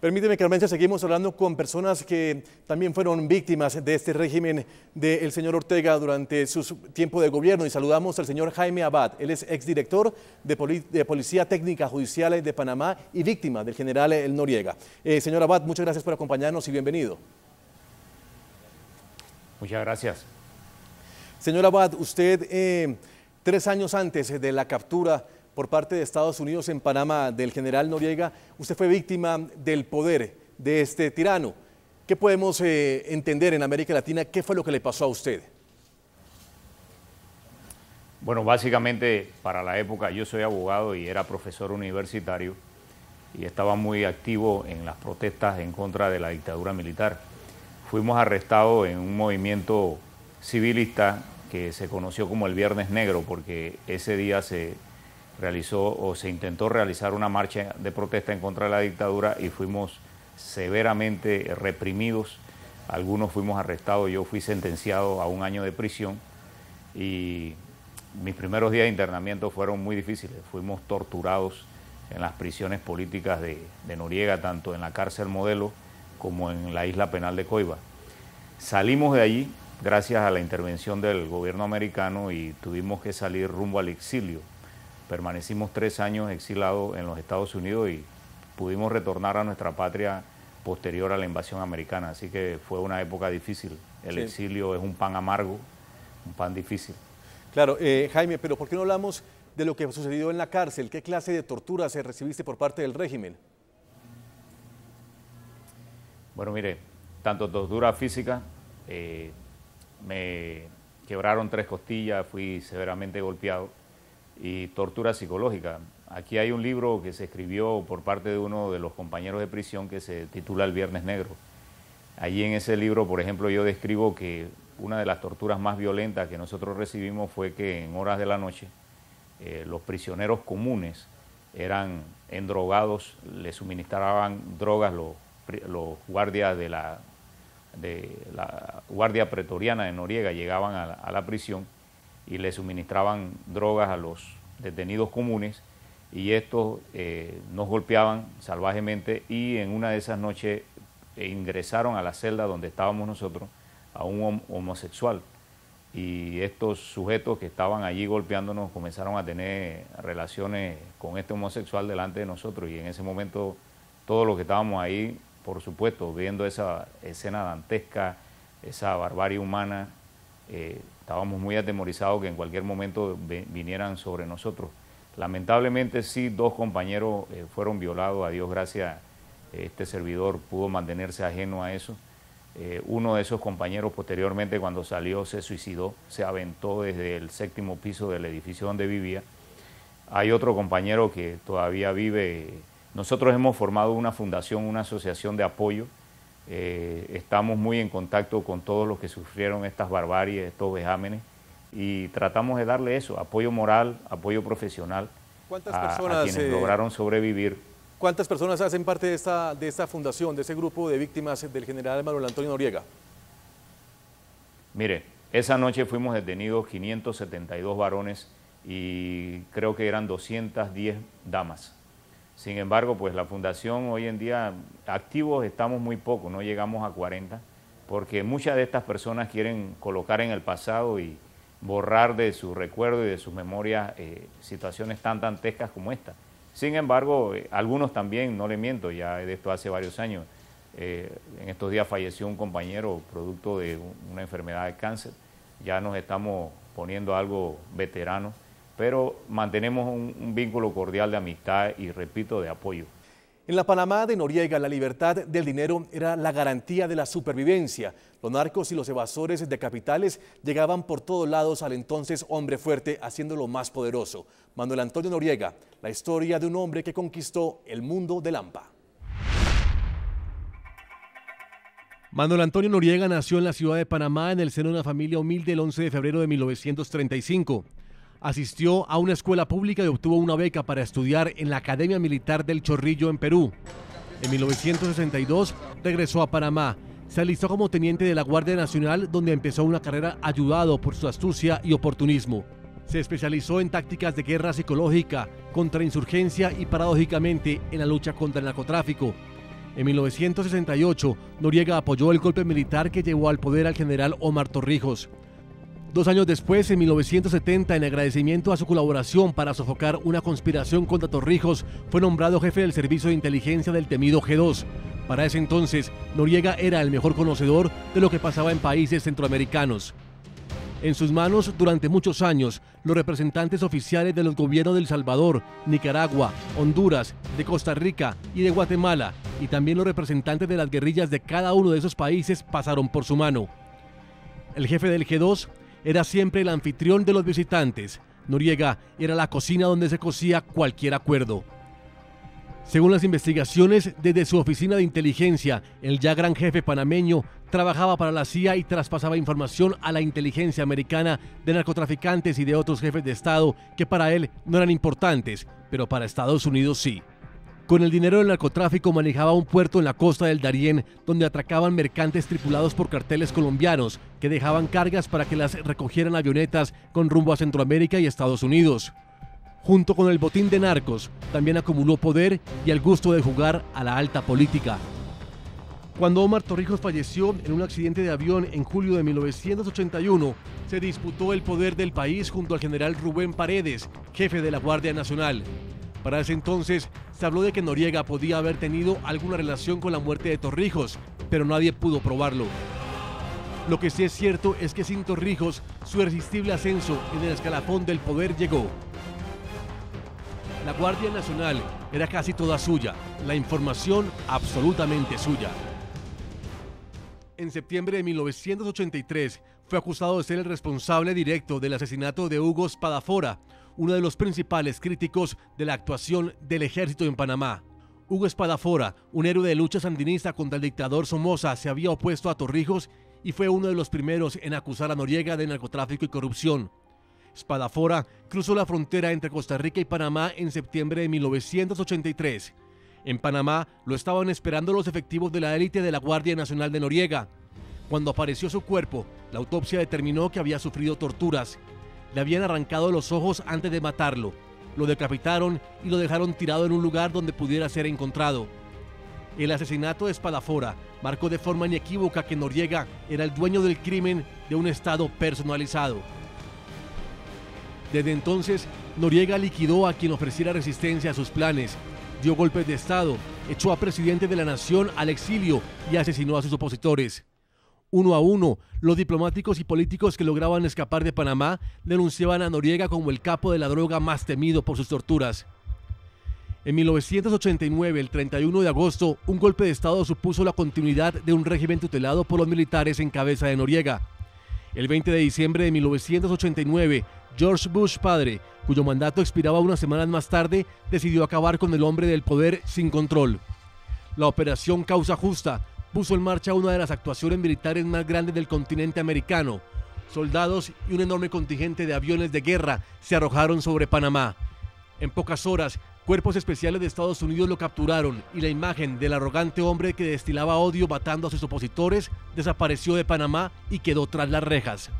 Permíteme, Carmencha, seguimos hablando con personas que también fueron víctimas de este régimen del señor Ortega durante su tiempo de gobierno, y saludamos al señor Jaime Abad. Él es exdirector de Policía Técnica Judicial de Panamá y víctima del general Noriega. Señor Abad, muchas gracias por acompañarnos y bienvenido. Muchas gracias. Señor Abad, usted 3 años antes de la captura por parte de Estados Unidos en Panamá del general Noriega, usted fue víctima del poder de este tirano. ¿Qué podemos entender en América Latina? ¿Qué fue lo que le pasó a usted? Bueno, básicamente para la época yo soy abogado y era profesor universitario y estaba muy activo en las protestas en contra de la dictadura militar. Fuimos arrestados en un movimiento civilista que se conoció como el Viernes Negro, porque ese día se realizó o se intentó realizar una marcha de protesta en contra de la dictadura y fuimos severamente reprimidos. Algunos fuimos arrestados, yo fui sentenciado a 1 año de prisión y mis primeros días de internamiento fueron muy difíciles. Fuimos torturados en las prisiones políticas de Noriega, tanto en la cárcel Modelo como en la isla penal de Coiba. Salimos de allí gracias a la intervención del gobierno americano y tuvimos que salir rumbo al exilio. Permanecimos 3 años exilados en los Estados Unidos y pudimos retornar a nuestra patria posterior a la invasión americana. Así que fue una época difícil. El exilio es un pan amargo, un pan difícil. Claro, Jaime, pero ¿por qué no hablamos de lo que sucedió en la cárcel? ¿Qué clase de tortura se recibiste por parte del régimen? Bueno, mire, tanto tortura física, me quebraron 3 costillas, fui severamente golpeado, y tortura psicológica. Aquí hay un libro que se escribió por parte de uno de los compañeros de prisión que se titula El Viernes Negro. Allí en ese libro, por ejemplo, yo describo que una de las torturas más violentas que nosotros recibimos fue que en horas de la noche los prisioneros comunes eran endrogados, les suministraban drogas los guardias de la Guardia Pretoriana de Noriega, llegaban a la prisión y le suministraban drogas a los detenidos comunes y estos nos golpeaban salvajemente, y en una de esas noches ingresaron a la celda donde estábamos nosotros a un homosexual, y estos sujetos que estaban allí golpeándonos comenzaron a tener relaciones con este homosexual delante de nosotros, y en ese momento todos los que estábamos ahí, por supuesto, viendo esa escena dantesca, esa barbarie humana, estábamos muy atemorizados que en cualquier momento vinieran sobre nosotros. Lamentablemente sí, 2 compañeros fueron violados, a Dios gracias, este servidor pudo mantenerse ajeno a eso. Uno de esos compañeros posteriormente, cuando salió, se suicidó, se aventó desde el 7º piso del edificio donde vivía. Hay otro compañero que todavía vive. Nosotros hemos formado una fundación, una asociación de apoyo. Estamos muy en contacto con todos los que sufrieron estas barbaries, estos vejámenes, y tratamos de darle eso, apoyo moral, apoyo profesional a quienes lograron sobrevivir. ¿Cuántas personas hacen parte de esta fundación, de ese grupo de víctimas del general Manuel Antonio Noriega? Mire, esa noche fuimos detenidos 572 varones y creo que eran 210 damas. Sin embargo, pues la fundación hoy en día, activos estamos muy pocos, no llegamos a 40, porque muchas de estas personas quieren colocar en el pasado y borrar de su recuerdo y de sus memorias situaciones tan dantescas como esta. Sin embargo, algunos también, no le miento, ya de esto hace varios años, en estos días falleció un compañero producto de una enfermedad de cáncer, ya nos estamos poniendo algo veteranos, pero mantenemos un vínculo cordial de amistad y, repito, de apoyo. En la Panamá de Noriega, la libertad del dinero era la garantía de la supervivencia. Los narcos y los evasores de capitales llegaban por todos lados al entonces hombre fuerte, haciéndolo más poderoso. Manuel Antonio Noriega, la historia de un hombre que conquistó el mundo del AMPA. Manuel Antonio Noriega nació en la ciudad de Panamá en el seno de una familia humilde el 11 de febrero de 1935. Asistió a una escuela pública y obtuvo una beca para estudiar en la Academia Militar del Chorrillo en Perú. En 1962 regresó a Panamá. Se alistó como teniente de la Guardia Nacional, donde empezó una carrera ayudado por su astucia y oportunismo. Se especializó en tácticas de guerra psicológica, contrainsurgencia y paradójicamente en la lucha contra el narcotráfico. En 1968, Noriega apoyó el golpe militar que llevó al poder al general Omar Torrijos. 2 años después, en 1970, en agradecimiento a su colaboración para sofocar una conspiración contra Torrijos, fue nombrado jefe del servicio de inteligencia del temido G2. Para ese entonces, Noriega era el mejor conocedor de lo que pasaba en países centroamericanos. En sus manos, durante muchos años, los representantes oficiales de los gobiernos de El Salvador, Nicaragua, Honduras, de Costa Rica y de Guatemala, y también los representantes de las guerrillas de cada uno de esos países pasaron por su mano. El jefe del G2 era siempre el anfitrión de los visitantes. Noriega era la cocina donde se cocía cualquier acuerdo. Según las investigaciones, desde su oficina de inteligencia, el ya gran jefe panameño trabajaba para la CIA y traspasaba información a la inteligencia americana de narcotraficantes y de otros jefes de Estado que para él no eran importantes, pero para Estados Unidos sí. Con el dinero del narcotráfico manejaba un puerto en la costa del Darién donde atracaban mercantes tripulados por carteles colombianos que dejaban cargas para que las recogieran avionetas con rumbo a Centroamérica y Estados Unidos. Junto con el botín de narcos, también acumuló poder y el gusto de jugar a la alta política. Cuando Omar Torrijos falleció en un accidente de avión en julio de 1981, se disputó el poder del país junto al general Rubén Paredes, jefe de la Guardia Nacional. Para ese entonces, se habló de que Noriega podía haber tenido alguna relación con la muerte de Torrijos, pero nadie pudo probarlo. Lo que sí es cierto es que sin Torrijos, su irresistible ascenso en el escalafón del poder llegó. La Guardia Nacional era casi toda suya, la información absolutamente suya. En septiembre de 1983 fue acusado de ser el responsable directo del asesinato de Hugo Spadafora, uno de los principales críticos de la actuación del ejército en Panamá. Hugo Spadafora, un héroe de lucha sandinista contra el dictador Somoza, se había opuesto a Torrijos y fue uno de los primeros en acusar a Noriega de narcotráfico y corrupción. Spadafora cruzó la frontera entre Costa Rica y Panamá en septiembre de 1983. En Panamá lo estaban esperando los efectivos de la élite de la Guardia Nacional de Noriega. Cuando apareció su cuerpo, la autopsia determinó que había sufrido torturas. Le habían arrancado los ojos antes de matarlo, lo decapitaron y lo dejaron tirado en un lugar donde pudiera ser encontrado. El asesinato de Spadafora marcó de forma inequívoca que Noriega era el dueño del crimen de un Estado personalizado. Desde entonces, Noriega liquidó a quien ofreciera resistencia a sus planes, dio golpes de Estado, echó a presidente de la nación al exilio y asesinó a sus opositores. Uno a uno, los diplomáticos y políticos que lograban escapar de Panamá denunciaban a Noriega como el capo de la droga más temido por sus torturas. En 1989, el 31 de agosto, un golpe de Estado supuso la continuidad de un régimen tutelado por los militares en cabeza de Noriega. El 20 de diciembre de 1989, George Bush padre, cuyo mandato expiraba unas semanas más tarde, decidió acabar con el hombre del poder sin control. La Operación Causa Justa puso en marcha una de las actuaciones militares más grandes del continente americano. Soldados y un enorme contingente de aviones de guerra se arrojaron sobre Panamá. En pocas horas, cuerpos especiales de Estados Unidos lo capturaron y la imagen del arrogante hombre que destilaba odio matando a sus opositores desapareció de Panamá y quedó tras las rejas.